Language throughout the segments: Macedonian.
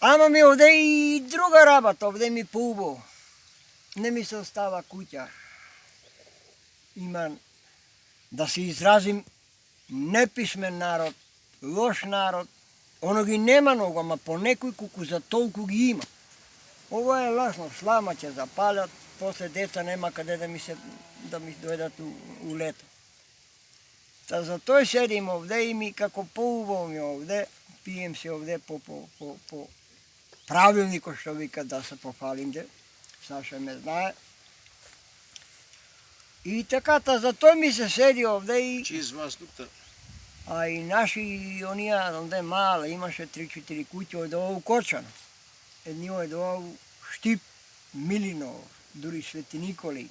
Ама ми овде и друга работа, овде ми поубаво. Не ми се остава куќа. Има, да се изразим, неписмен народ, лош народ, оно ги нема многу, ама по некој колку за толку ги има. Ово е ласно, слама ќе запалят, после деца нема каде да ми дојдат у лето. Та за тој седим овде и ми како поубаво ми овде, пием се овде по правилникот што вика да се пофалим де, Саша ме знае. И така, та за тој ми се седи овде и... Чист воздух. А и наши, онија, онде мале, имаше 3-4 куќи од овој Корчано. Едни од овој Штип, Милино, дури Свети Николи.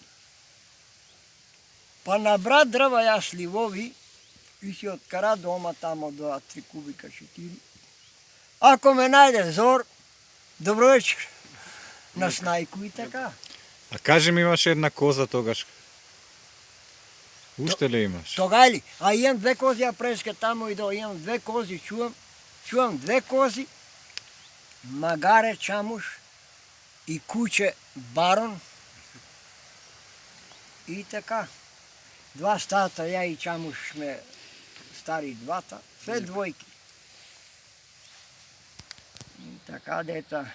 Па на брат дрва јас ливови и си откара дома тамо 2-3 кубика 4. Ако ме најде зор, добро вечер. На снајку и така. А кажи ми, имаш една коза тогаш? Уште ли имаш? Тога ли? А имам 2 кози, а преске тамо и до, имам 2 кози, чувам 2 кози, магаре чамуш и куче барон. И така. 2 стата, ја и чамуш сме стари двата, све двојки. И така, деца.